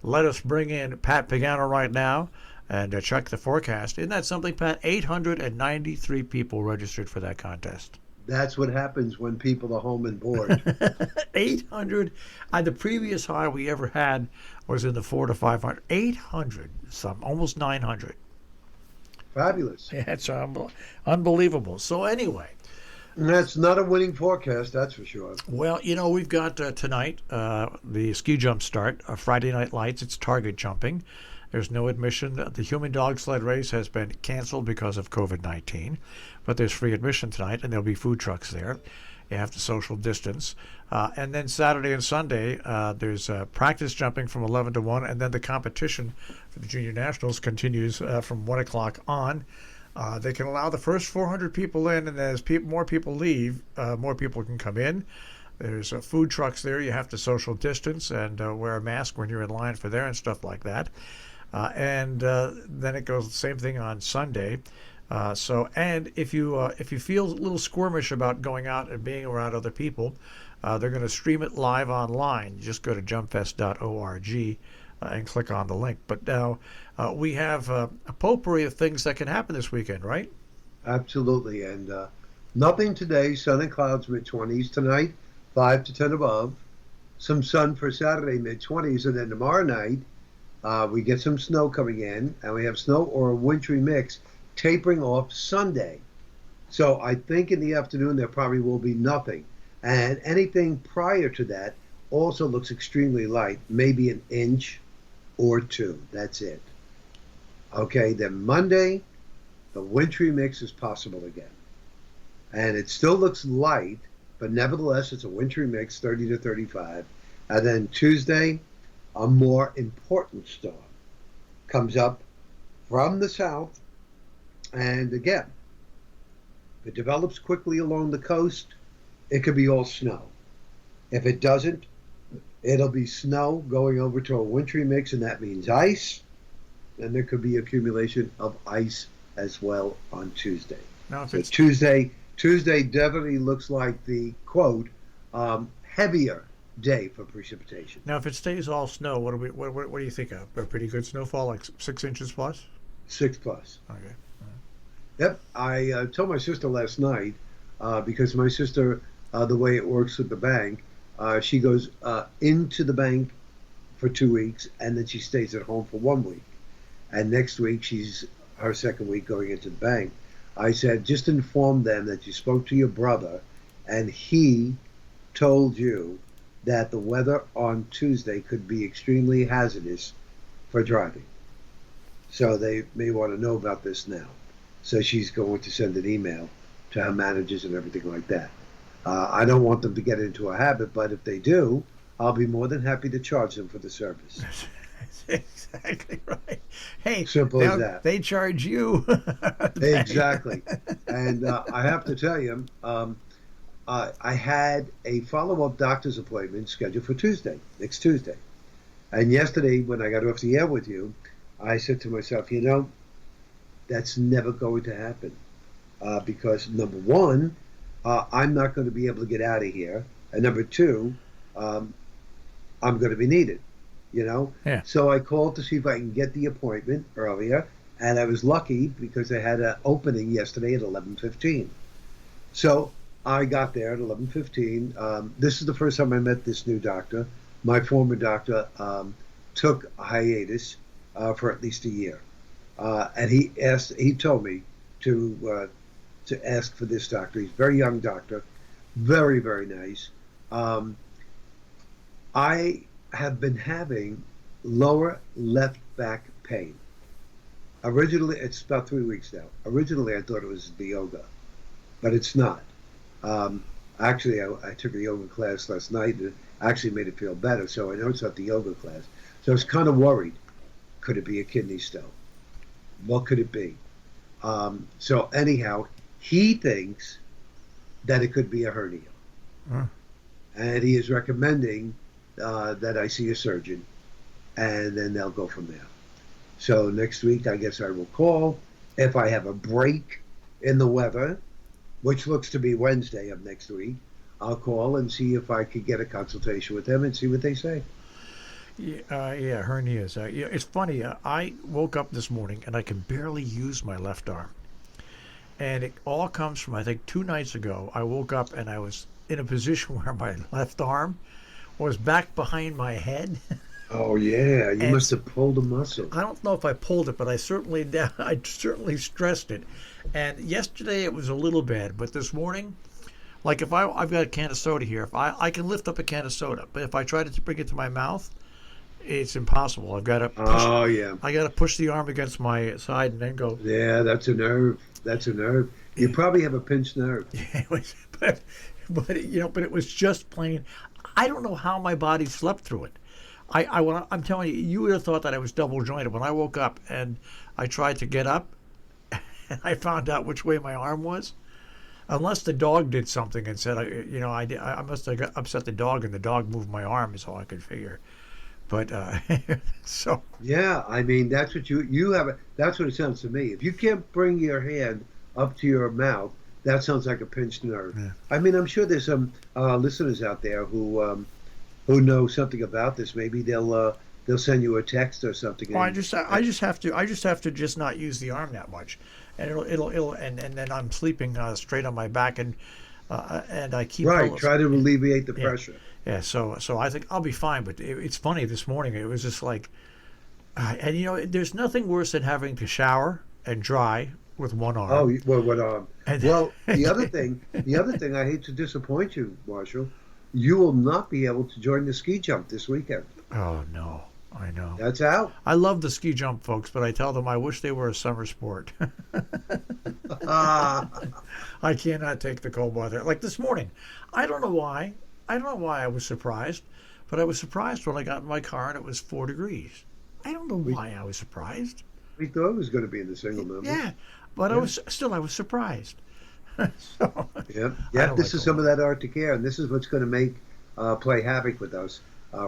let us bring in Pat Pagano right now and check the forecast. Isn't that something, Pat? 893 people registered for that contest. That's what happens when people are home and bored. 800. The previous high we ever had was in the 4 to 500. 800, some almost 900. Fabulous. Yeah, it's unbelievable. So anyway, And that's not a winning forecast, that's for sure. well, we've got tonight the ski jump start, Friday Night Lights. It's target jumping. There's no admission. The human dog sled race has been canceled because of COVID-19, but there's free admission tonight, and there'll be food trucks there. You have to social distance. And then Saturday and Sunday, there's practice jumping from 11 to 1, and then the competition for the Junior Nationals continues from 1 o'clock on. They can allow the first 400 people in, and as more people leave, more people can come in. There's food trucks there. You have to social distance and wear a mask when you're in line for there and stuff like that. And then it goes the same thing on Sunday. And if you feel a little squirmish about going out and being around other people, they're going to stream it live online. You just go to jumpfest.org and click on the link. But now we have a potpourri of things that can happen this weekend, right? Absolutely. And nothing today, sun and clouds mid-20s. Tonight, 5 to 10 above. Some sun for Saturday, mid-20s. And then tomorrow night, we get some snow coming in, and we have snow or a wintry mix tapering off Sunday. So I think in the afternoon there probably will be nothing. And anything prior to that also looks extremely light, maybe an inch or two. That's it. Okay, then Monday, the wintry mix is possible again. And it still looks light, but nevertheless, it's a wintry mix, 30 to 35. And then Tuesday, a more important storm comes up from the south. And again, if it develops quickly along the coast, it could be all snow. If it doesn't, it'll be snow going over to a wintry mix, and that means ice. And there could be accumulation of ice as well on Tuesday. Now, if So it's Tuesday definitely looks like the, quote, heavier day for precipitation. Now, if it stays all snow, what do you think of? A pretty good snowfall, like 6 inches plus? 6 plus. Okay. Yep. I told my sister last night, because my sister, the way it works with the bank, she goes into the bank for 2 weeks, and then she stays at home for 1 week. And next week, she's her second week going into the bank. I said, just inform them that you spoke to your brother, and he told you that the weather on Tuesday could be extremely hazardous for driving. So they may want to know about this now. So she's going to send an email to her managers and everything like that. I don't want them to get into a habit, but if they do, I'll be more than happy to charge them for the service. That's exactly right. Hey, Simple as that. They charge you. Exactly. And I have to tell you, I had a follow-up doctor's appointment scheduled for Tuesday, next Tuesday. And yesterday, when I got off the air with you, I said to myself, that's never going to happen. Because number one, I'm not going to be able to get out of here. And number two, I'm going to be needed, Yeah. So I called to see if I can get the appointment earlier. And I was lucky because I had an opening yesterday at 11:15. So I got there at 11:15. This is the first time I met this new doctor. My former doctor took a hiatus for at least a year. And he told me to ask for this doctor. He's a very young doctor, very, very nice. I have been having lower left back pain. Originally, it's about 3 weeks now. Originally, I thought it was the yoga, but it's not. Actually, I took a yoga class last night, and it actually made it feel better, so I know it's not the yoga class. So I was kind of worried. Could it be a kidney stone? What could it be? So anyhow, he thinks that it could be a hernia. And he is recommending that I see a surgeon, and then they'll go from there. So next week, I guess I will call. If I have a break in the weather, which looks to be Wednesday of next week, I'll call and see if I could get a consultation with them and see what they say. Yeah, hernias. Yeah, it's funny. I woke up this morning and I can barely use my left arm. And it all comes from, I think, 2 nights ago. I woke up and I was in a position where my left arm was back behind my head. Oh yeah, you And must have pulled a muscle. I don't know if I pulled it, but I certainly stressed it. And yesterday it was a little bad, but this morning, like if I've got a can of soda here, if I can lift up a can of soda, but if I try to bring it to my mouth, it's impossible. Oh yeah, I got to push the arm against my side and then go. yeah. That's a nerve. That's a nerve. You probably have a pinched nerve. It was, but it was just plain. I don't know how my body slept through it. I'm telling you, you would have thought that I was double jointed when I woke up and I tried to get up, and I found out which way my arm was. Unless the dog did something and said, I must have upset the dog, and the dog moved my arm. Is all I could figure. But so Yeah, I mean that's what you have. That's what it sounds to me. If you can't bring your hand up to your mouth, that sounds like a pinched nerve. yeah. I mean, I'm sure there's some listeners out there who know something about this. Maybe they'll send you a text or something. Well, I just have to just not use the arm that much, and it'll and then I'm sleeping straight on my back, and I keep right. Try to alleviate the Yeah. pressure. Yeah, so I think I'll be fine. But it's funny this morning. It was just like, and there's nothing worse than having to shower and dry with one arm. Oh well, what And- well, the other thing, I hate to disappoint you, Marshall. You will not be able to join the ski jump this weekend. Oh no, I know. That's out. I love the ski jump, folks, but I tell them I wish they were a summer sport. Ah, I cannot take the cold weather. Like this morning, I don't know why. I don't know why I was surprised, but I was surprised when I got in my car and it was 4 degrees. I don't know why I was surprised. we thought it was going to be in the single numbers. Yeah, but Yeah. I was surprised. So, Yep. I Yep. don't This like is some cold of that Arctic air, and this is what's going to make play havoc with us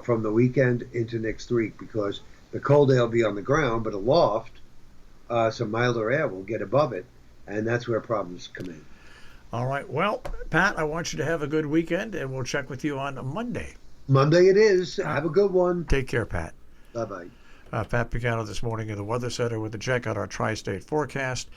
from the weekend into next week because the cold air will be on the ground, but aloft, some milder air will get above it, and that's where problems come in. all right. Well, Pat, I want you to have a good weekend, and we'll check with you on Monday. Monday it is. Have a good one. Take care, Pat. Bye bye. Pat Pagano this morning in the Weather Center with a check on our tri-state forecast.